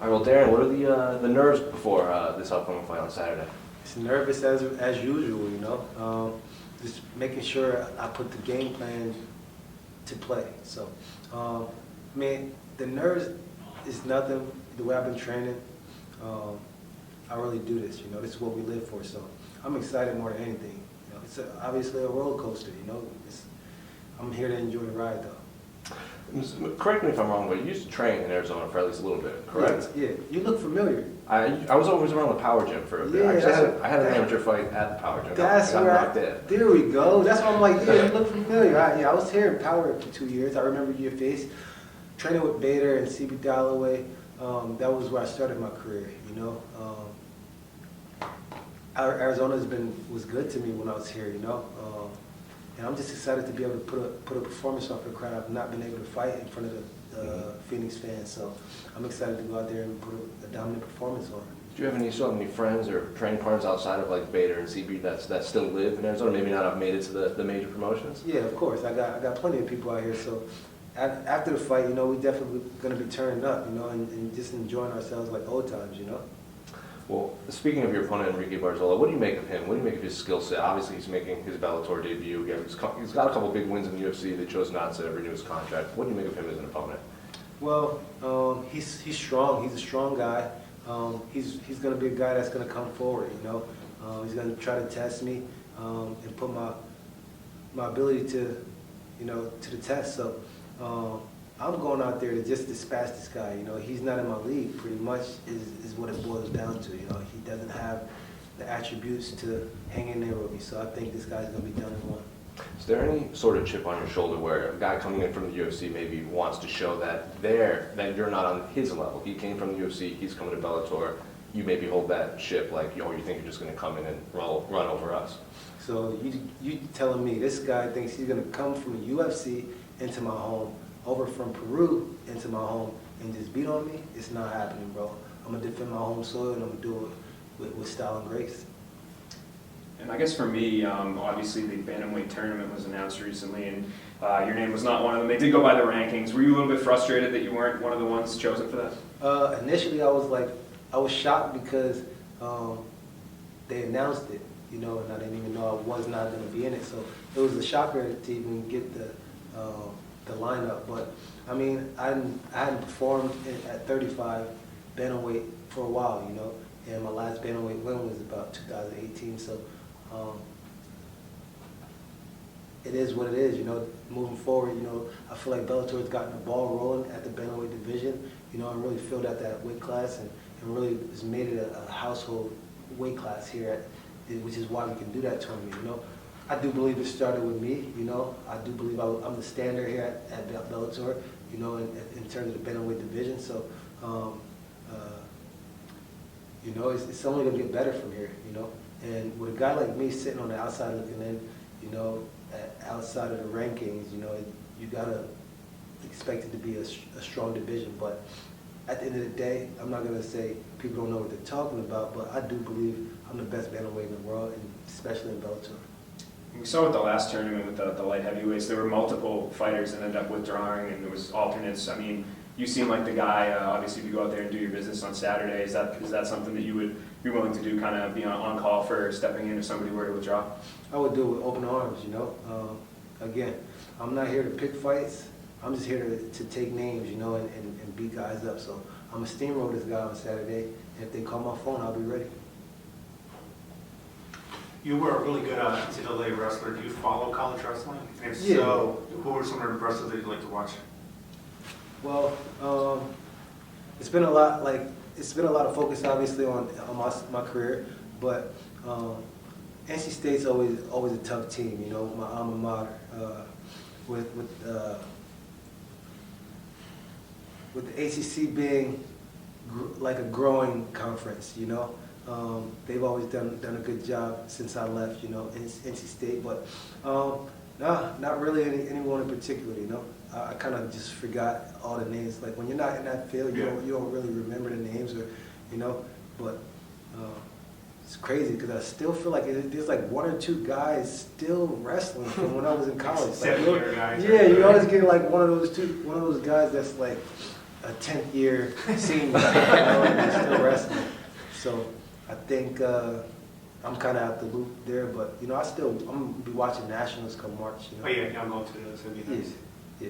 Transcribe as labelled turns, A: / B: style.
A: All right, well, Darrion, what are the nerves before this upcoming fight on Saturday?
B: It's nervous as usual, you know. Just making sure I put the game plan to play. So, man, the nerves is nothing. The way I've been training, I really do this. You know, this is what we live for. So, I'm excited more than anything. You know, it's obviously a roller coaster. You know, I'm here to enjoy the ride, though.
A: Correct me if I'm wrong, but you used to train in Arizona for at least a little bit, correct?
B: Yeah, you look familiar.
A: I was always around the power gym for a bit.
B: Yeah,
A: I had an amateur fight at the power gym.
B: That's
A: where
B: there we go. That's why I'm like, yeah, you look familiar. I was here in power for 2 years. I remember your face. Training with Bader and CB Dalloway. That was where I started my career, you know. Arizona was good to me when I was here, you know. And I'm just excited to be able to put a performance on for the crowd. I've not been able to fight in front of the Phoenix fans, so I'm excited to go out there and put a dominant performance on.
A: Do you have any friends or training partners outside of like Bader and CB that still live in Arizona? Maybe not have made it to the major promotions.
B: Yeah, of course. I got plenty of people out here. So after the fight, you know, we definitely going to be turning up, you know, and just enjoying ourselves like old times, you know.
A: Well, speaking of your opponent, Enrique Barzola, what do you make of him? What do you make of his skill set? Obviously, he's making his Bellator debut. He's got a couple big wins in the UFC. They chose not to renew his contract. What do you make of him as an opponent?
B: Well, he's strong. He's a strong guy. He's going to be a guy that's going to come forward, you know. He's going to try to test me and put my ability to, you know, to the test. So I'm going out there to just dispatch this guy. You know, he's not in my league. Pretty much is what it boils down to. You know, he doesn't have the attributes to hang in there with me. So I think this guy's going to be done in one.
A: Is there any sort of chip on your shoulder where a guy coming in from the UFC maybe wants to show that you're not on his level? He came from the UFC. He's coming to Bellator. You maybe hold that ship like, you think you're just going to come in and run over us.
B: So you telling me this guy thinks he's going to come from the UFC into my home, over from Peru into my home, and just beat on me? It's not happening, bro. I'm going to defend my home soil, and I'm going to do it with style and grace.
C: And I guess for me, obviously the Bantamweight tournament was announced recently, and your name was not one of them. They did go by the rankings. Were you a little bit frustrated that you weren't one of the ones chosen for that?
B: Initially, I was shocked because they announced it, you know, and I didn't even know I was not going to be in it. So it was a shocker to even get the lineup. But I mean, I hadn't performed at 35 bantamweight for a while, you know, and my last bantamweight win was about 2018. So it is what it is, you know. Moving forward, you know, I feel like Bellator's gotten the ball rolling at the bantamweight division, you know, and really filled out that weight class and really has made it a household weight class here, which is why we can do that tournament, you know. I do believe it started with me, you know. I do believe I'm the standard here at Bellator, you know, in terms of the bantamweight division. So, you know, it's only going to get better from here, you know. And with a guy like me sitting on the outside looking in, you know, outside of the rankings, you know, you got to expect it to be a strong division. But at the end of the day, I'm not going to say people don't know what they're talking about, but I do believe I'm the best bantamweight in the world, and especially in Bellator.
C: We saw at the last tournament with the light heavyweights, there were multiple fighters that ended up withdrawing, and there was alternates. I mean, you seem like the guy, obviously, if you go out there and do your business on Saturday, is that something that you would be willing to do, kind of be on call for stepping in if somebody were to withdraw?
B: I would do it with open arms, you know. Again, I'm not here to pick fights. I'm just here to take names, you know, and beat guys up. So I'm a steamroll this guy on Saturday, and if they call my phone, I'll be ready.
D: You were a really good NCAA wrestler. Do you follow college wrestling? And if
B: Yeah.
D: so, who are some of the wrestlers that you'd like to watch?
B: Well, it's been a lot of focus obviously on my career, but NC State's always a tough team, you know, my alma mater. With the ACC being like a growing conference, you know. They've always done a good job since I left, you know, NC State. But not really anyone in particular, you know. I kind of just forgot all the names. Like when you're not in that field, you don't really remember the names, or, you know. But it's crazy because I still feel like there's like one or two guys still wrestling from when I was in college. Like,
D: Guys.
B: yeah, you always get like one of those guys that's like a 10th year senior, you know, and he's still wrestling. So I think I'm kind of out the loop there, but you know, I'm gonna be watching nationals come March. You know.
D: Oh, yeah, I'm going to those, that'd be nice.
B: Yeah.